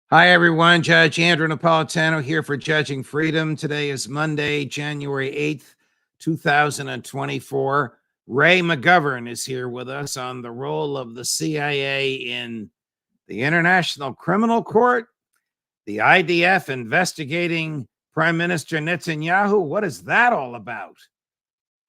Hi, everyone. Judge Andrew Napolitano here for Judging Freedom. Today is Monday, January 8th, 2024. Ray McGovern is here with us on the role of the CIA in the International Criminal Court, the IDF investigating Prime Minister Netanyahu. What is that all about?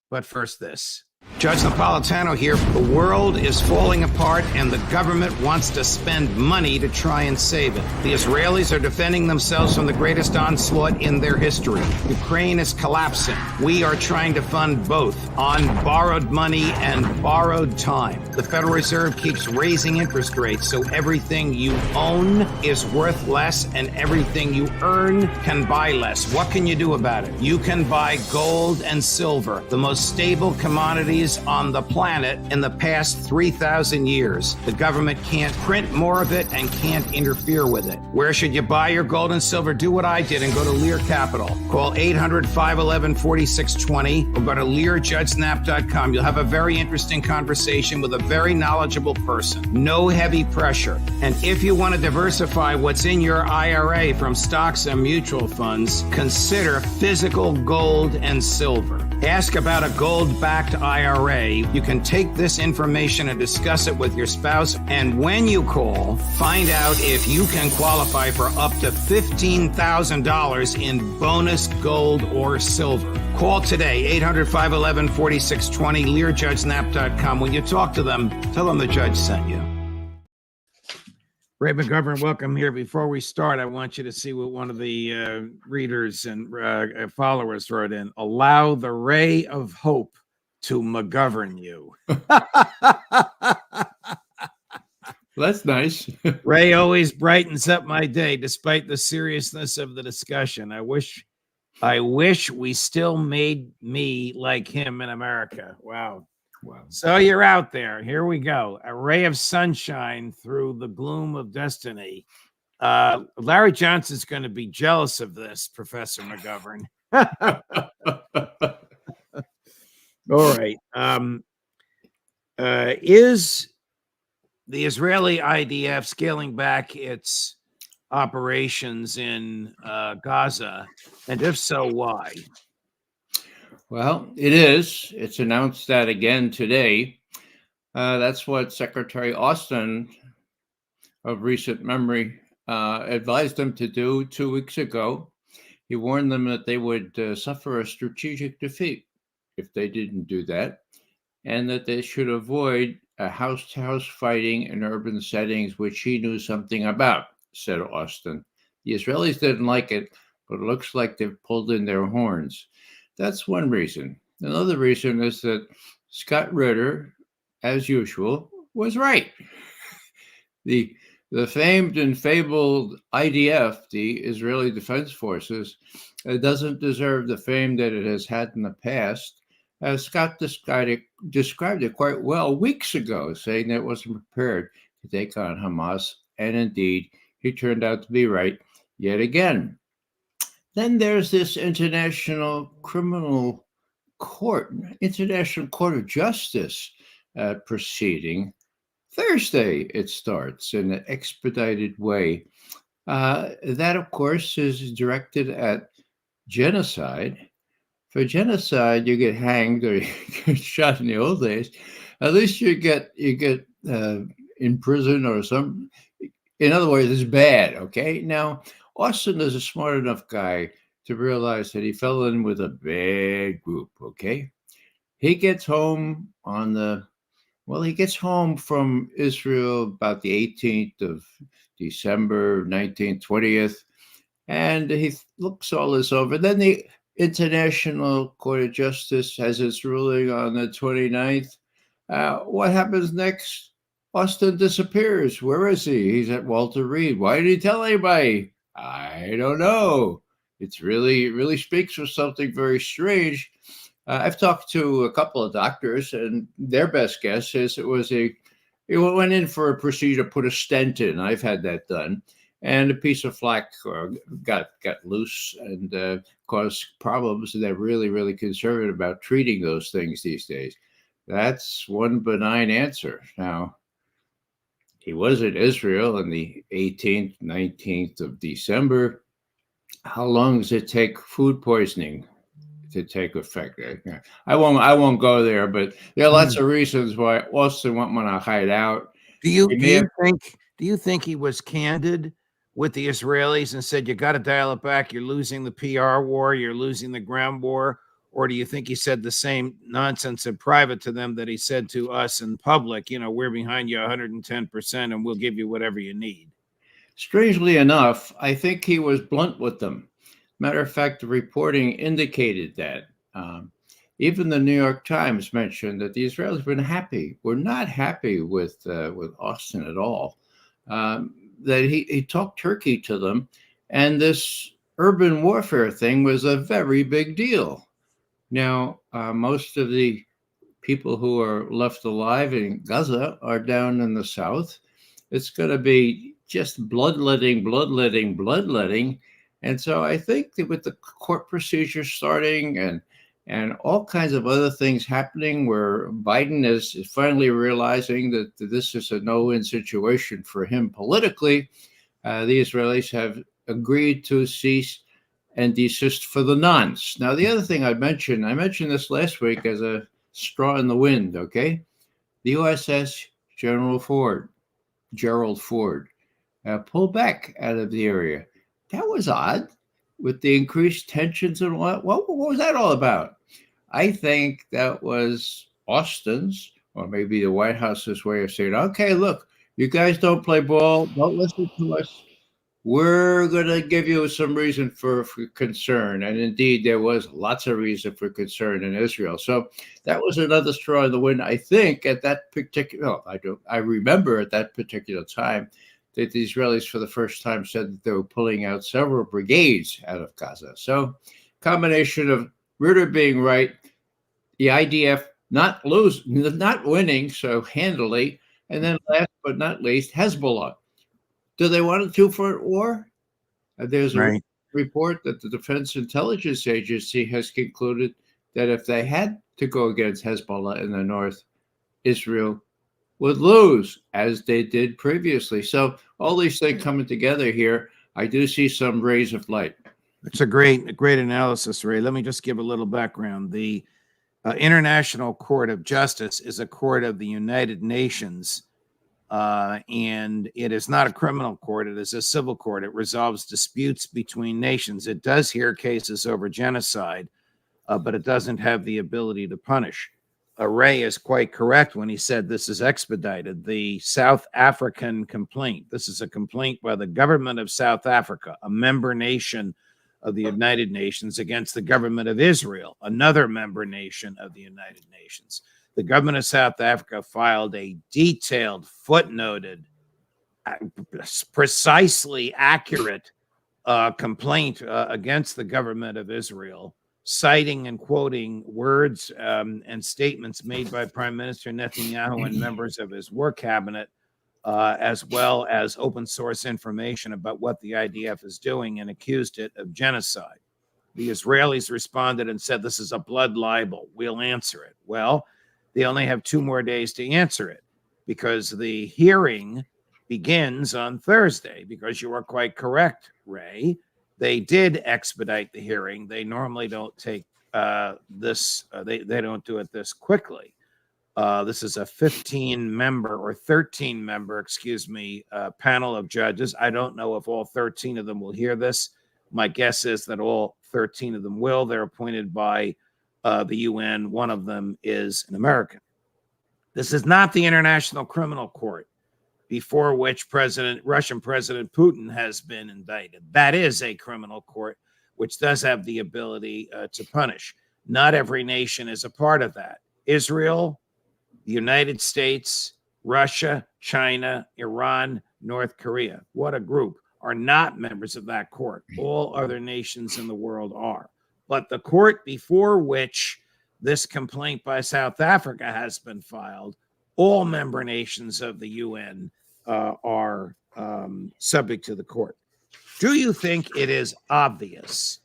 But first, this. Judge Napolitano here. The world is falling apart and the government wants to spend money to try and save it. The Israelis are defending themselves from the greatest onslaught in their history. Ukraine is collapsing. We are trying to fund both on borrowed money and borrowed time. The Federal Reserve keeps raising interest rates, so everything you own is worth less and everything you earn can buy less. What can you do about it? You can buy gold and silver, the most stable commodities on the planet in the past 3,000 years. The government can't print more of it and can't interfere with it. Where should you buy your gold and silver? Do what I did and go to Lear Capital. Call 800-511-4620 or go to LearJudgeSnap.com. You'll have a very interesting conversation with a very knowledgeable person. No heavy pressure. And if you want to diversify what's in your IRA from stocks and mutual funds, consider physical gold and silver. Ask about a gold-backed IRA. You can take this information and discuss it with your spouse. And when you call, find out if you can qualify for up to $15,000 in bonus gold or silver. Call today, 800-511-4620, LearJudgeSnap.com. When you talk to them, tell them the judge sent you. Ray McGovern, welcome here. Before we start, I want you to see what one of the readers and followers wrote in. Allow the ray of hope to McGovern you. That's nice. Ray always brightens up my day despite the seriousness of the discussion. I wish we still made me like him in America. Wow. So you're out there. Here we go. A ray of sunshine through the gloom of destiny. Larry Johnson's going to be jealous of this, Professor McGovern. All right. Is the Israeli IDF scaling back its operations in Gaza? And if so, why? Well, it is. It's announced that again today. That's what Secretary Austin of recent memory advised them to do 2 weeks ago. He warned them that they would suffer a strategic defeat if they didn't do that, and that they should avoid house-to-house fighting in urban settings, which he knew something about, said Austin. The Israelis didn't like it, but it looks like they've pulled in their horns. That's one reason. Another reason is that Scott Ritter, as usual, was right. The famed and fabled IDF, the Israeli Defense Forces, doesn't deserve the fame that it has had in the past. Scott described it quite well weeks ago, saying that it wasn't prepared to take on Hamas. And indeed, he turned out to be right yet again. Then there's this International Criminal Court, International Court of Justice proceeding. Thursday it starts in an expedited way. That, of course, is directed at genocide. For genocide, you get hanged or you get shot in the old days. At least you get in prison or some. In other words, it's bad. Okay. Now, Austin is a smart enough guy to realize that he fell in with a bad group. Okay. He gets home he gets home from Israel about the 18th of December, 1920th, and he looks all this over. Then the International Court of Justice has its ruling on the 29th. What happens next? Austin disappears. Where is he? He's at Walter Reed. Why did he tell anybody? I don't know. It's really speaks of something very strange. I've talked to a couple of doctors, and their best guess is it went in for a procedure to put a stent in. I've had that done. And a piece of flak got loose and caused problems. And they're really conservative about treating those things these days. That's one benign answer. Now, He was in Israel on the 18th, 19th of December. How long does it take food poisoning to take effect? I won't go there, but there are lots of reasons why Austin won't want to hide out. Do you think he was candid with the Israelis and said, you got to dial it back, you're losing the PR war, you're losing the ground war? Or do you think he said the same nonsense in private to them that he said to us in public? We're behind you 110% and we'll give you whatever you need. Strangely enough, I think he was blunt with them. Matter of fact, the reporting indicated that. Even the New York Times mentioned that the Israelis were not happy with Austin at all. That he talked turkey to them, and this urban warfare thing was a very big deal. Now, most of the people who are left alive in Gaza are down in the south. It's going to be just bloodletting. And so I think that with the court procedure starting and all kinds of other things happening where Biden is finally realizing that this is a no-win situation for him politically, the Israelis have agreed to cease and desist for the nonce. Now, the other thing I mentioned this last week as a straw in the wind, okay? The USS Gerald Ford pulled back out of the area. That was odd with the increased tensions and what was that all about? I think that was Austin's or maybe the White House's way of saying, okay, look, you guys don't play ball. Don't listen to us. We're going to give you some reason for concern. And indeed, there was lots of reason for concern in Israel. So that was another straw in the wind. I think at that particular, I remember at that particular time that the Israelis for the first time said that they were pulling out several brigades out of Gaza. So combination of Ritter being right, the IDF not winning so handily, and then last but not least, Hezbollah. Do they want a two-front war? There's a report that the Defense Intelligence Agency has concluded that if they had to go against Hezbollah in the north, Israel would lose, as they did previously. So all these things coming together here, I do see some rays of light. It's a great analysis, Ray. Let me just give a little background. The International Court of Justice is a court of the United Nations. And it is not a criminal court. It is a civil court. It resolves disputes between nations. It does hear cases over genocide, but it doesn't have the ability to punish. Ray is quite correct when he said this is expedited. The South African complaint, this is a complaint by the government of South Africa, a member nation of the United Nations, against the government of Israel, another member nation of the United Nations. The government of South Africa filed a detailed, footnoted, precisely accurate complaint against the government of Israel, citing and quoting words and statements made by Prime Minister Netanyahu and members of his war cabinet, as well as open source information about what the IDF is doing, and accused it of genocide. The Israelis responded and said, this is a blood libel. We'll answer it. Well, they only have 2 more days to answer it because the hearing begins on Thursday, because you are quite correct, Ray. They did expedite the hearing. They normally don't take this. They don't do it this quickly. This is a 15-member or 13-member, panel of judges. I don't know if all 13 of them will hear this. My guess is that all 13 of them will. They're appointed by the UN. One of them is an American. This is not the International Criminal Court, before which Russian President Putin has been indicted. That is a criminal court, which does have the ability to punish. Not every nation is a part of that. Israel, the United States, Russia, China, Iran, North Korea, what a group, are not members of that court. All other nations in the world are. But the court before which this complaint by South Africa has been filed, all member nations of the UN are subject to the court. Do you think it is obvious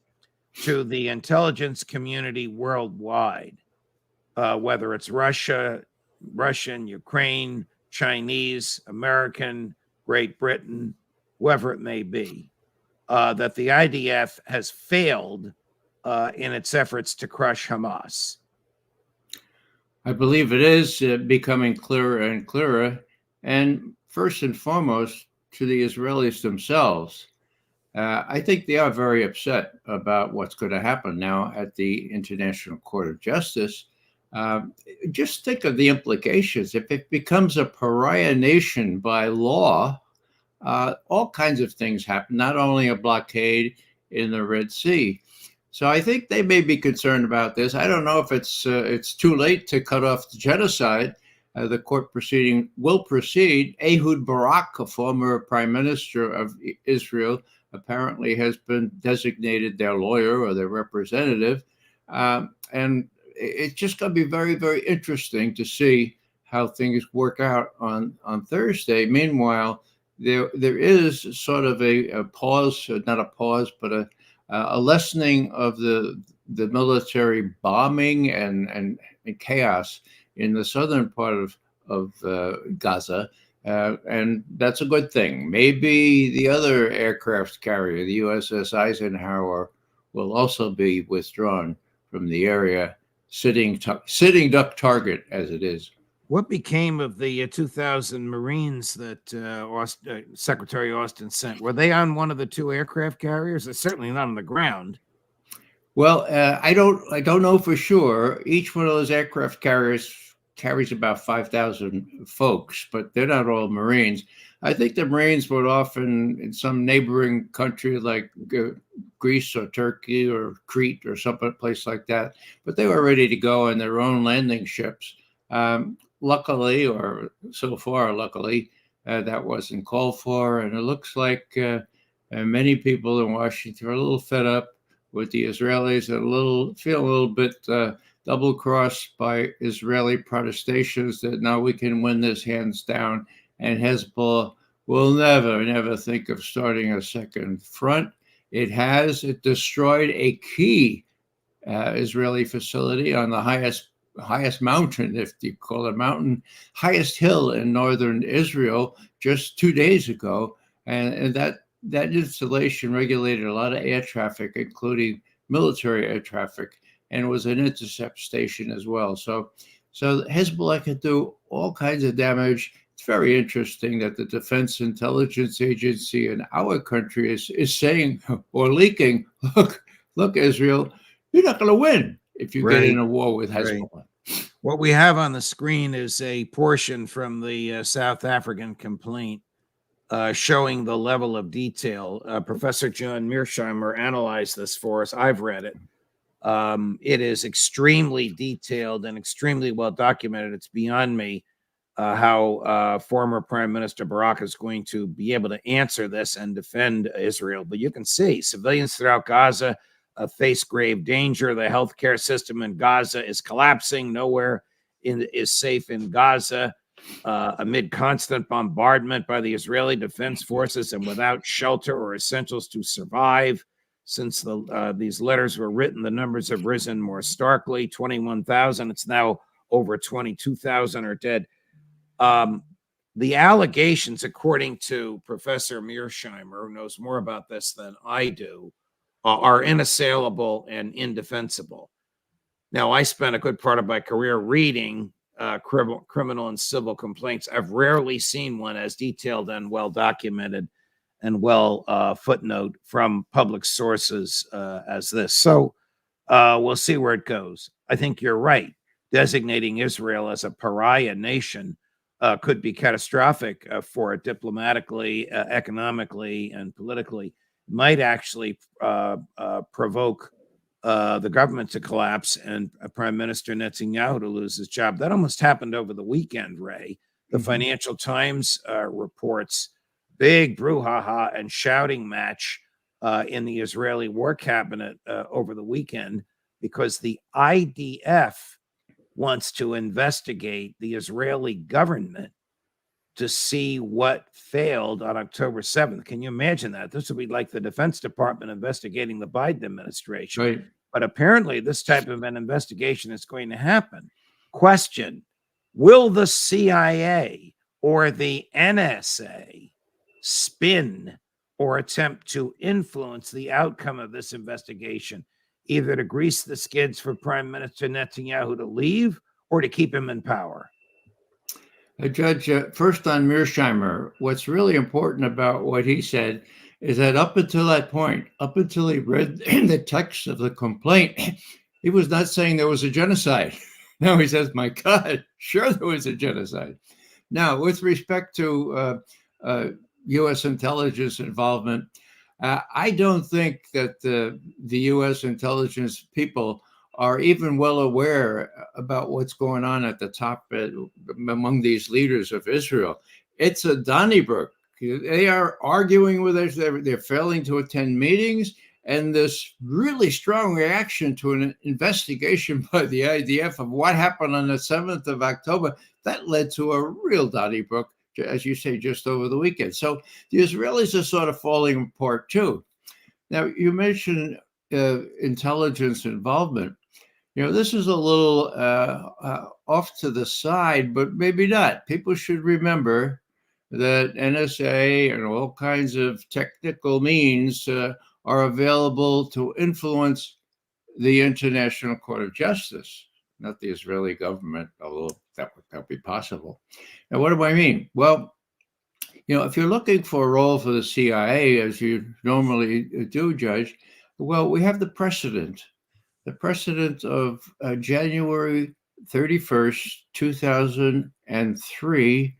to the intelligence community worldwide, whether it's Russian, Ukraine, Chinese, American, Great Britain, whoever it may be, that the IDF has failed in its efforts to crush Hamas? I believe it is becoming clearer and clearer, and first and foremost to the Israelis themselves. I think they are very upset about what's going to happen now at the International Court of Justice. Just think of the implications. If it becomes a pariah nation by law, all kinds of things happen, not only a blockade in the Red Sea. So I think they may be concerned about this. I don't know if it's too late to cut off the genocide. The court proceeding will proceed. Ehud Barak, a former prime minister of Israel, apparently has been designated their lawyer or their representative. And it's just going to be very, very interesting to see how things work out on Thursday. Meanwhile, there is sort of a pause, not a pause, but a lessening of the military bombing and chaos in the southern part of Gaza. And that's a good thing. Maybe the other aircraft carrier, the USS Eisenhower, will also be withdrawn from the area, sitting duck target as it is. What became of the 2,000 Marines that Secretary Austin sent? Were they on one of the two aircraft carriers? They're certainly not on the ground. Well, I don't know for sure. Each one of those aircraft carriers carries about 5,000 folks, but they're not all Marines. I think the Marines were off in some neighboring country like Greece or Turkey or Crete or some place like that, but they were ready to go on their own landing ships. Luckily, or so far, luckily, that wasn't called for. And it looks like many people in Washington are a little fed up with the Israelis and feel a little bit double-crossed by Israeli protestations that now we can win this hands down. And Hezbollah will never think of starting a second front. It destroyed a key Israeli facility on the highest mountain, if you call it mountain, highest hill in northern Israel just 2 days ago. And that installation regulated a lot of air traffic, including military air traffic, and was an intercept station as well. So Hezbollah can do all kinds of damage. It's very interesting that the Defense Intelligence Agency in our country is saying or leaking, look, Israel, you're not going to win if you get in a war with Hezbollah. Right. What we have on the screen is a portion from the South African complaint showing the level of detail. Professor John Mearsheimer analyzed this for us. I've read it. It is extremely detailed and extremely well documented. It's beyond me how former Prime Minister Barak is going to be able to answer this and defend Israel. But you can see civilians throughout Gaza face grave danger. The healthcare system in Gaza is collapsing. Nowhere is safe in Gaza amid constant bombardment by the Israeli Defense Forces and without shelter or essentials to survive. Since these letters were written, the numbers have risen more starkly. 21,000. It's now over 22,000 are dead. The allegations, according to Professor Mearsheimer, who knows more about this than I do, are inassailable and indefensible. Now, I spent a good part of my career reading criminal and civil complaints. I've rarely seen one as detailed and well documented and well footnote from public sources as this. So we'll see where it goes. I think you're right. Designating Israel as a pariah nation could be catastrophic for it diplomatically, economically, and politically. Might actually provoke the government to collapse and Prime Minister Netanyahu to lose his job. That almost happened over the weekend, Ray. The Financial Times reports big brouhaha and shouting match in the Israeli war cabinet over the weekend because the IDF wants to investigate the Israeli government to see what failed on October 7th. Can you imagine that? This would be like the Defense Department investigating the Biden administration. Right. But apparently this type of an investigation is going to happen. Question: will the CIA or the NSA spin or attempt to influence the outcome of this investigation, either to grease the skids for Prime Minister Netanyahu to leave or to keep him in power? Judge, first on Mearsheimer, what's really important about what he said is that up until that point, up until he read the text of the complaint, he was not saying there was a genocide. Now he says, my God, sure there was a genocide. Now, with respect to U.S. intelligence involvement, I don't think that the U.S. intelligence people are even well aware about what's going on at the top among these leaders of Israel. It's a Donnybrook. They are arguing with us. They're failing to attend meetings. And this really strong reaction to an investigation by the IDF of what happened on the 7th of October, that led to a real Donnybrook, as you say, just over the weekend. So the Israelis are sort of falling apart too. Now, you mentioned intelligence involvement. You know, this is a little off to the side, but maybe not. People should remember that NSA and all kinds of technical means are available to influence the International Court of Justice, not the Israeli government, although that would be possible. Now, what do I mean? Well, you know, if you're looking for a role for the CIA, as you normally do, Judge, well, we have the precedent of January 31st, 2003,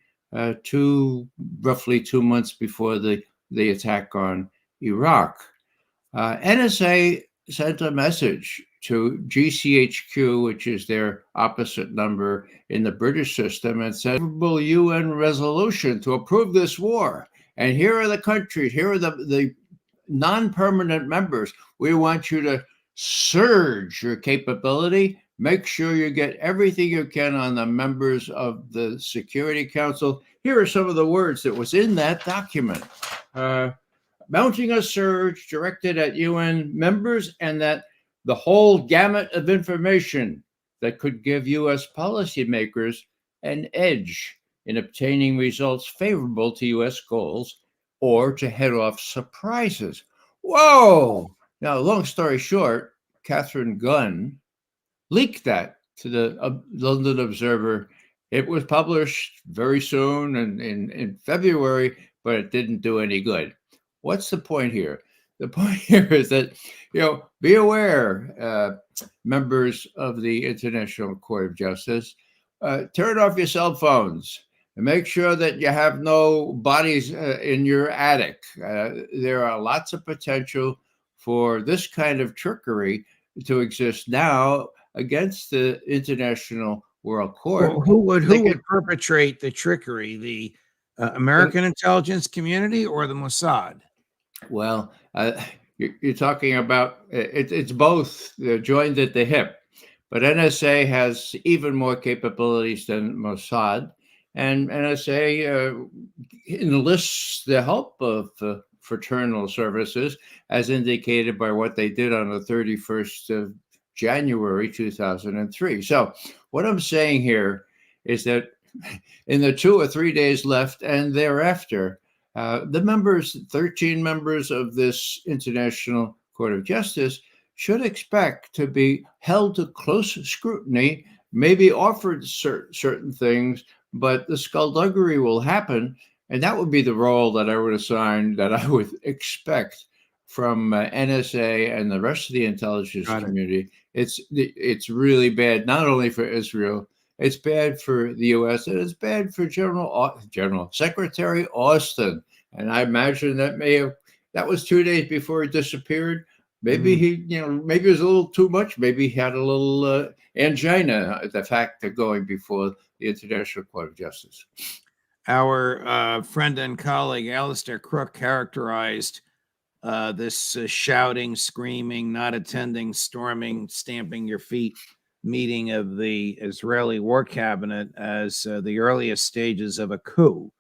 roughly 2 months before the attack on Iraq. NSA sent a message to GCHQ, which is their opposite number in the British system, and said, UN resolution to approve this war. And here are the countries, here are the non-permanent members. We want you to surge your capability. Make sure you get everything you can on the members of the Security Council. Here are some of the words that was in that document. Mounting a surge directed at UN members, and that the whole gamut of information that could give US policymakers an edge in obtaining results favorable to US goals or to head off surprises. Whoa! Now, long story short, Catherine Gunn leaked that to the London Observer. It was published very soon in February, but it didn't do any good. What's the point here? The point here is that, you know, be aware, members of the International Court of Justice, turn off your cell phones and make sure that you have no bodies in your attic. There are lots of potential for this kind of trickery to exist now against the International World Court. Well, who would perpetrate the trickery? The American intelligence community or the Mossad? Well, you're talking about it's both joined at the hip, but NSA has even more capabilities than Mossad, and NSA enlists the help of fraternal services, as indicated by what they did on the 31st of January 2003. So what I'm saying here is that in the 2 or 3 days left and thereafter, the 13 members of this International Court of Justice should expect to be held to close scrutiny, maybe offered certain things, but the skullduggery will happen. And that would be the role that I would assign, that I would expect from NSA and the rest of the intelligence community. It's really bad, not only for Israel, it's bad for the U.S., and it's bad for General Secretary Austin. And I imagine that was 2 days before he disappeared. Maybe maybe it was a little too much. Maybe he had a little angina at the fact of going before the International Court of Justice. Our friend and colleague Alistair Crook characterized this shouting, screaming, not attending, storming, stamping your feet meeting of the Israeli war cabinet as the earliest stages of a coup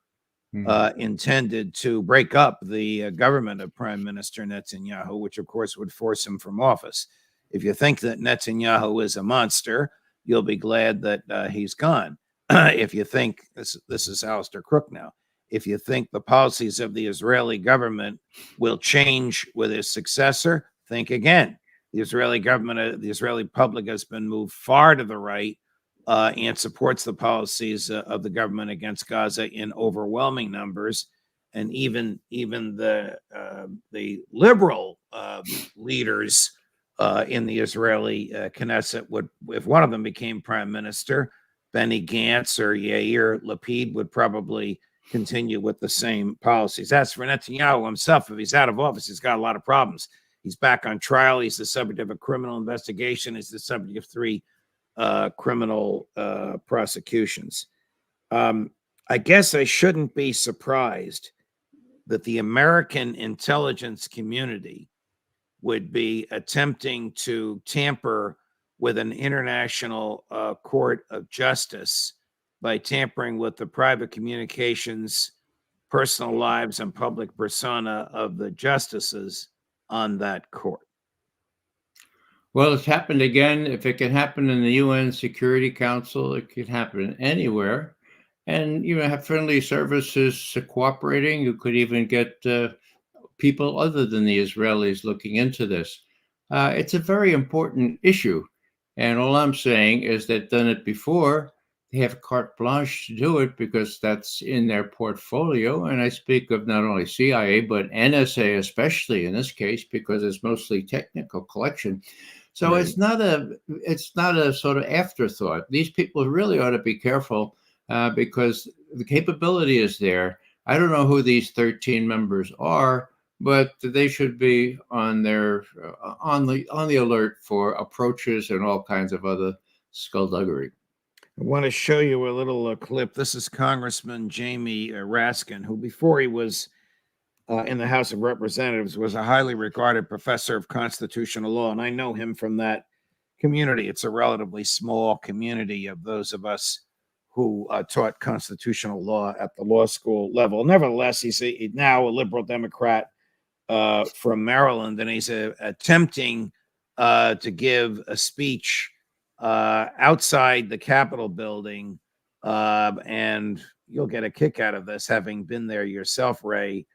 intended to break up the government of Prime Minister Netanyahu, which of course would force him from office. If you think that Netanyahu is a monster, you'll be glad that he's gone. if you think this is Alistair Crook now, if you think the policies of the Israeli government will change with his successor, think again. The Israeli government, the Israeli public has been moved far to the right and supports the policies of the government against Gaza in overwhelming numbers. And even the liberal leaders in the Israeli Knesset would, if one of them became prime minister, Benny Gantz or Yair Lapid, would probably continue with the same policies. As for Netanyahu himself, if he's out of office, he's got a lot of problems. He's back on trial. He's the subject of a criminal investigation. He's the subject of 3 criminal prosecutions. I guess I shouldn't be surprised that the American intelligence community would be attempting to tamper with an international court of justice by tampering with the private communications, personal lives, and public persona of the justices on that court. Well, it's happened again. If it can happen in the UN Security Council, it could happen anywhere. And you have friendly services cooperating. You could even get people other than the Israelis looking into this. It's a very important issue. And all I'm saying is they've done it before. They have carte blanche to do it because that's in their portfolio. And I speak of not only CIA, but NSA, especially in this case, because it's mostly technical collection. So Right. it's not a sort of afterthought. These people really ought to be careful because the capability is there. I don't know who these 13 members are, but they should be on their on the alert for approaches and all kinds of other skullduggery. I want to show you a little clip. This is Congressman Jamie Raskin, who before he was in the House of Representatives was a highly regarded professor of constitutional law, and I know him from that community. It's a relatively small community of those of us who taught constitutional law at the law school level. Nevertheless, he's now a liberal Democrat from Maryland, and he's attempting to give a speech outside the Capitol building, and you'll get a kick out of this, having been there yourself, Ray.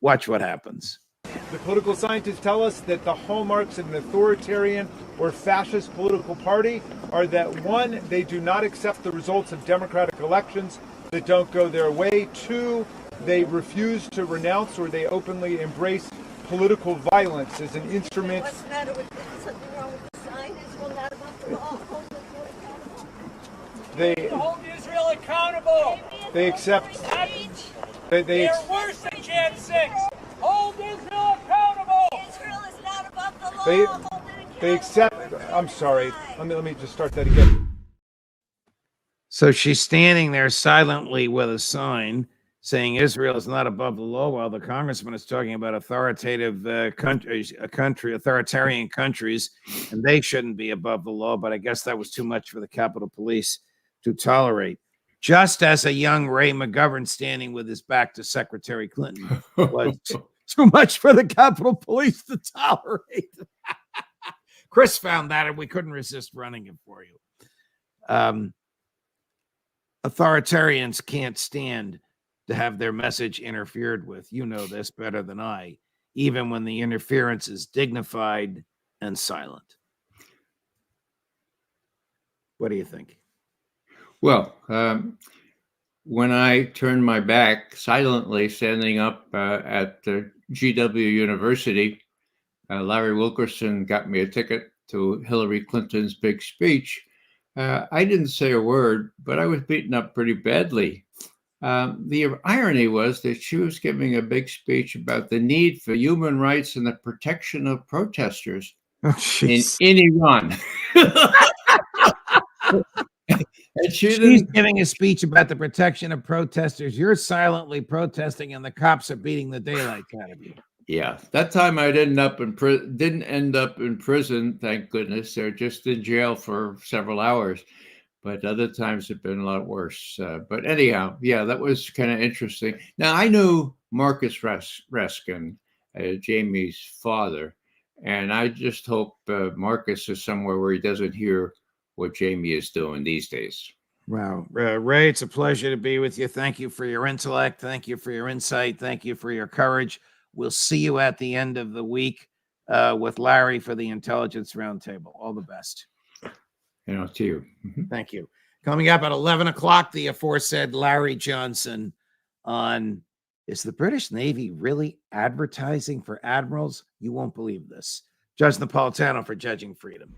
Watch what happens. The political scientists tell us that the hallmarks of an authoritarian or fascist political party are that 1, they do not accept the results of democratic elections that don't go their way. 2, they refuse to renounce or they openly embrace political violence as an instrument. What's the matter with something wrong with the sign? Is one not above the law? Hold Israel accountable. They hold Israel accountable. They accept. They're worse than Jan 6. Hold Israel accountable. Israel is not above the law. They- Hold it accountable. They accept. I'm sorry. Let me just start that again. So she's standing there silently with a sign saying Israel is not above the law, while the congressman is talking about authoritarian countries, and they shouldn't be above the law. But I guess that was too much for the Capitol Police to tolerate. Just as a young Ray McGovern standing with his back to Secretary Clinton was too much for the Capitol Police to tolerate. Chris found that, and we couldn't resist running it for you. Authoritarians can't stand to have their message interfered with. You know this better than I, even when the interference is dignified and silent. What do you think? Well, when I turned my back silently, standing up at GW University, Larry Wilkerson got me a ticket to Hillary Clinton's big speech. I didn't say a word, but I was beaten up pretty badly. The irony was that she was giving a big speech about the need for human rights and the protection of protesters in Iran. And she's giving a speech about the protection of protesters. You're silently protesting, and the cops are beating the daylights out of you. Yeah, that time I didn't end up in prison, thank goodness. They're just in jail for several hours. But other times have been a lot worse. But anyhow, yeah, that was kind of interesting. Now, I knew Marcus Raskin, Jamie's father, and I just hope Marcus is somewhere where he doesn't hear what Jamie is doing these days. Wow. Ray, it's a pleasure to be with you. Thank you for your intellect. Thank you for your insight. Thank you for your courage. We'll see you at the end of the week with Larry for the Intelligence Roundtable. All the best. And I'll see you. Thank you. Coming up at 11 o'clock, the aforesaid Larry Johnson on Is the British Navy really advertising for admirals? You won't believe this. Judge Napolitano for Judging Freedom.